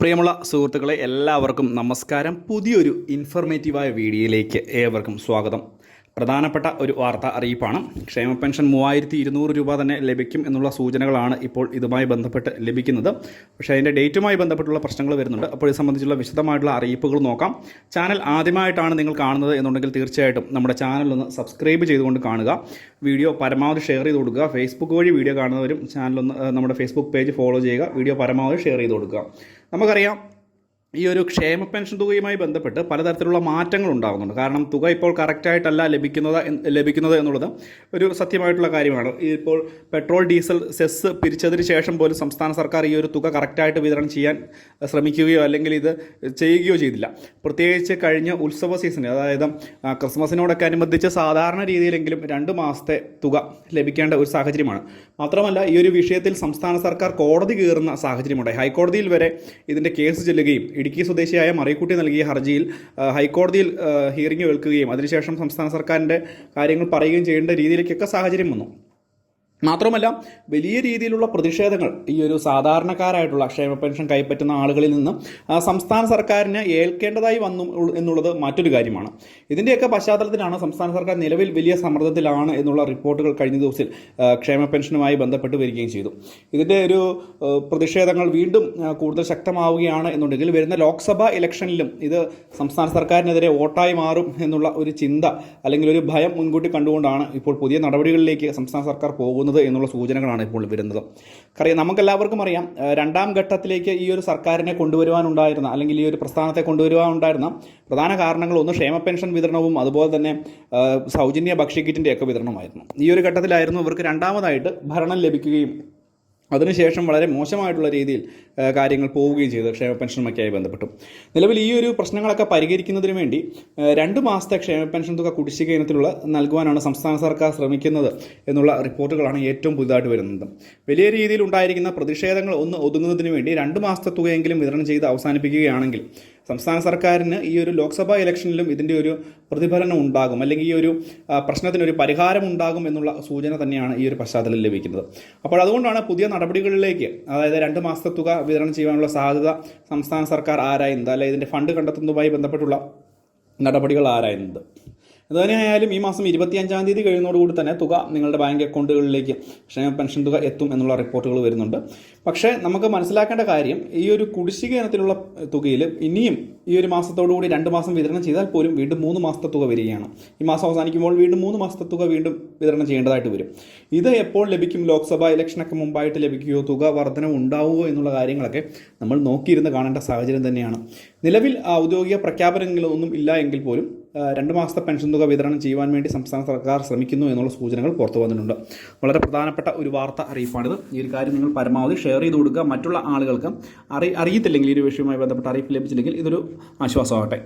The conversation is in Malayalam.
പ്രിയമുള്ള സുഹൃത്തുക്കളെ എല്ലാവർക്കും നമസ്കാരം. പുതിയൊരു ഇൻഫർമേറ്റീവായ വീഡിയോയിലേക്ക് ഏവർക്കും സ്വാഗതം. പ്രധാനപ്പെട്ട ഒരു വാർത്ത അറിയിപ്പാണ്. ക്ഷേമ പെൻഷൻ 3200 രൂപ തന്നെ ലഭിക്കും എന്നുള്ള സൂചനകളാണ് ഇപ്പോൾ ഇതുമായി ബന്ധപ്പെട്ട് ലഭിക്കുന്നത്. പക്ഷേ അതിൻ്റെ ഡേറ്റുമായി ബന്ധപ്പെട്ടുള്ള പ്രശ്നങ്ങൾ വരുന്നുണ്ട്. അപ്പോൾ ഇത് സംബന്ധിച്ചുള്ള വിശദമായിട്ടുള്ള അറിയിപ്പുകൾ നോക്കാം. ചാനൽ ആദ്യമായിട്ടാണ് നിങ്ങൾ കാണുന്നത് എന്നുണ്ടെങ്കിൽ തീർച്ചയായിട്ടും നമ്മുടെ ചാനലൊന്ന് സബ്സ്ക്രൈബ് ചെയ്തുകൊണ്ട് കാണുക. വീഡിയോ പരമാവധി ഷെയർ ചെയ്ത് കൊടുക്കുക. ഫേസ്ബുക്ക് വഴി വീഡിയോ കാണുന്നവരും ചാനലൊന്ന് നമ്മുടെ ഫേസ്ബുക്ക് പേജ് ഫോളോ ചെയ്യുക. വീഡിയോ പരമാവധി ഷെയർ ചെയ്ത് കൊടുക്കുക. നമുക്കറിയാം, ഈ ഒരു ക്ഷേമ പെൻഷൻ തുകയുമായി ബന്ധപ്പെട്ട് പലതരത്തിലുള്ള മാറ്റങ്ങൾ ഉണ്ടാകുന്നുണ്ട്. കാരണം തുക ഇപ്പോൾ കറക്റ്റായിട്ടല്ല ലഭിക്കുന്നത് എന്നുള്ളത് ഒരു സത്യമായിട്ടുള്ള കാര്യമാണ്. ഇപ്പോൾ പെട്രോൾ ഡീസൽ സെസ് പിരിച്ചതിന് ശേഷം പോലും സംസ്ഥാന സർക്കാർ ഈ ഒരു തുക കറക്റ്റായിട്ട് വിതരണം ചെയ്യാൻ ശ്രമിക്കുകയോ അല്ലെങ്കിൽ ഇത് ചെയ്യുകയോ ചെയ്തില്ല. പ്രത്യേകിച്ച് കഴിഞ്ഞ ഉത്സവ സീസണിൽ, അതായത് ക്രിസ്മസിനോടൊക്കെ അനുബന്ധിച്ച് സാധാരണ രീതിയിലെങ്കിലും 2 മാസത്തെ തുക ലഭിക്കേണ്ട ഒരു സാഹചര്യമാണ്. മാത്രമല്ല, ഈ ഒരു വിഷയത്തിൽ സംസ്ഥാന സർക്കാർ കോടതി കയറുന്ന സാഹചര്യമുണ്ടായി. ഹൈക്കോടതിയിൽ വരെ ഇതിൻ്റെ കേസ് ചെല്ലുകയും ഇടുക്കി സ്വദേശിയായ മറിയക്കുട്ടി നൽകിയ ഹർജിയിൽ ഹൈക്കോടതിയിൽ ഹിയറിംഗ് കേൾക്കുകയും അതിനുശേഷം സംസ്ഥാന സർക്കാരിൻ്റെ കാര്യങ്ങൾ പറയുകയും ചെയ്യേണ്ട രീതിയിലേക്കൊക്കെ സാഹചര്യം വന്നു. മാത്രമല്ല, വലിയ രീതിയിലുള്ള പ്രതിഷേധങ്ങൾ ഈ ഒരു സാധാരണക്കാരായിട്ടുള്ള ക്ഷേമ പെൻഷൻ കൈപ്പറ്റുന്ന ആളുകളിൽ നിന്ന് സംസ്ഥാന സർക്കാരിന് ഏൽക്കേണ്ടതായി വന്നു എന്നുള്ളത് മറ്റൊരു കാര്യമാണ്. ഇതിൻ്റെയൊക്കെ പശ്ചാത്തലത്തിലാണ് സംസ്ഥാന സർക്കാർ നിലവിൽ വലിയ സമ്മർദ്ദത്തിലാണ് എന്നുള്ള റിപ്പോർട്ടുകൾ കഴിഞ്ഞ ദിവസത്തിൽ ക്ഷേമ പെൻഷനുമായി ബന്ധപ്പെട്ട് വരികയും ചെയ്തു. ഇതിൻ്റെ ഒരു പ്രതിഷേധങ്ങൾ വീണ്ടും കൂടുതൽ ശക്തമാവുകയാണ് എന്നുണ്ടെങ്കിൽ വരുന്ന ലോക്സഭാ ഇലക്ഷനിലും ഇത് സംസ്ഥാന സർക്കാരിനെതിരെ വോട്ടായി മാറും എന്നുള്ള ഒരു ചിന്ത അല്ലെങ്കിൽ ഒരു ഭയം മുൻകൂട്ടി കണ്ടുകൊണ്ടാണ് ഇപ്പോൾ പുതിയ നടപടികളിലേക്ക് സംസ്ഥാന സർക്കാർ പോകുന്നത് എന്നുള്ള സൂചനകളാണ് ഇപ്പോൾ വരുന്നത്. നമുക്കെല്ലാവർക്കും അറിയാം, 2ാം ഘട്ടത്തിലേക്ക് ഈ ഒരു സർക്കാരിനെ കൊണ്ടുവരുവാനുണ്ടായിരുന്ന അല്ലെങ്കിൽ ഈ ഒരു പ്രസ്ഥാനത്തെ കൊണ്ടുവരുവാനുണ്ടായിരുന്ന പ്രധാന കാരണങ്ങൾ ഒന്ന് ക്ഷേമ പെൻഷൻ വിതരണവും അതുപോലെ തന്നെ സൗജന്യ ഭക്ഷ്യക്കിറ്റിൻ്റെയൊക്കെ വിതരണമായിരുന്നു. ഈ ഒരു ഘട്ടത്തിലായിരുന്നു ഇവർക്ക് രണ്ടാമതായിട്ട് ഭരണം ലഭിക്കുകയും അതിനുശേഷം വളരെ മോശമായിട്ടുള്ള രീതിയിൽ കാര്യങ്ങൾ പോവുകയും ചെയ്തു ക്ഷേമ പെൻഷനുമൊക്കെയായി ബന്ധപ്പെട്ടു. നിലവിൽ ഈ ഒരു പ്രശ്നങ്ങളൊക്കെ പരിഹരിക്കുന്നതിന് വേണ്ടി 2 മാസത്തെ ക്ഷേമ പെൻഷൻ തുക കുടിശ്ശിക ഇനത്തിലുള്ള നൽകുവാനാണ് സംസ്ഥാന സർക്കാർ ശ്രമിക്കുന്നത് എന്നുള്ള റിപ്പോർട്ടുകളാണ് ഏറ്റവും പുതുതായിട്ട് വരുന്നത്. വലിയ രീതിയിൽ ഉണ്ടായിരിക്കുന്ന പ്രതിഷേധങ്ങൾ ഒന്ന് ഒതുങ്ങുന്നതിന് വേണ്ടി 2 മാസത്തെ തുകയെങ്കിലും വിതരണം ചെയ്ത് അവസാനിപ്പിക്കുകയാണെങ്കിൽ സംസ്ഥാന സർക്കാരിന് ഈ ഒരു ലോക്സഭാ ഇലക്ഷനിലും ഇതിൻ്റെ ഒരു പ്രതിഫലനം ഉണ്ടാകും, അല്ലെങ്കിൽ ഈ ഒരു പ്രശ്നത്തിനൊരു പരിഹാരം ഉണ്ടാകും എന്നുള്ള സൂചന തന്നെയാണ് ഈ ഒരു പശ്ചാത്തലത്തിൽ ലഭിക്കുന്നത്. അപ്പോൾ അതുകൊണ്ടാണ് പുതിയ നടപടികളിലേക്ക്, അതായത് 2 മാസത്തെ തുക വിതരണം ചെയ്യാനുള്ള സാധ്യത സംസ്ഥാന സർക്കാർ ആരായുന്നത്, അല്ലെങ്കിൽ ഇതിൻ്റെ ഫണ്ട് കണ്ടെത്തുന്നതുമായി ബന്ധപ്പെട്ടുള്ള നടപടികൾ ആരായുന്നത്. അതുതന്നെയായാലും ഈ മാസം 25-ാം തീയതി കഴിയുന്നതോടുകൂടി തന്നെ തുക നിങ്ങളുടെ ബാങ്ക് അക്കൗണ്ടുകളിലേക്ക് ക്ഷേമ പെൻഷൻ തുക എത്തും എന്നുള്ള റിപ്പോർട്ടുകൾ വരുന്നുണ്ട്. പക്ഷേ നമുക്ക് മനസ്സിലാക്കേണ്ട കാര്യം, ഈ ഒരു കുടിശ്ശിക ഇനത്തിലുള്ള തുകയിൽ ഇനിയും ഈ ഒരു മാസത്തോടുകൂടി 2 മാസം വിതരണം ചെയ്താൽ പോലും വീണ്ടും 3 മാസത്തെ തുക വരികയാണ്. ഈ മാസം അവസാനിക്കുമ്പോൾ വീണ്ടും 3 മാസത്തെ തുക വീണ്ടും വിതരണം ചെയ്യേണ്ടതായിട്ട് വരും. ഇത് എപ്പോൾ ലഭിക്കും? ലോക്സഭാ ഇലക്ഷനൊക്കെ മുമ്പായിട്ട് ലഭിക്കുകയോ, തുക വർധന ഉണ്ടാവുമോ എന്നുള്ള കാര്യങ്ങളൊക്കെ നമ്മൾ നോക്കിയിരുന്ന് കാണേണ്ട സാഹചര്യം തന്നെയാണ്. നിലവിൽ ഔദ്യോഗിക പ്രഖ്യാപനങ്ങളൊന്നും ഇല്ല എങ്കിൽ പോലും 2 മാസത്തെ പെൻഷൻ തുക വിതരണം ചെയ്യുവാൻ വേണ്ടി സംസ്ഥാന സർക്കാർ ശ്രമിക്കുന്നു എന്നുള്ള സൂചനകൾ പുറത്തു വന്നിട്ടുണ്ട്. വളരെ പ്രധാനപ്പെട്ട ഒരു വാർത്ത അറിയിപ്പാണിത്. ഈ ഒരു കാര്യം നിങ്ങൾ പരമാവധി ഷെയർ ചെയ്ത് കൊടുക്കുക. മറ്റുള്ള ആളുകൾക്ക് അറിയത്തില്ലെങ്കിൽ, ഈ ഒരു വിഷയവുമായി ബന്ധപ്പെട്ട അറിയിപ്പ് ലഭിച്ചില്ലെങ്കിൽ ഇതൊരു ആശ്വാസമാകട്ടെ.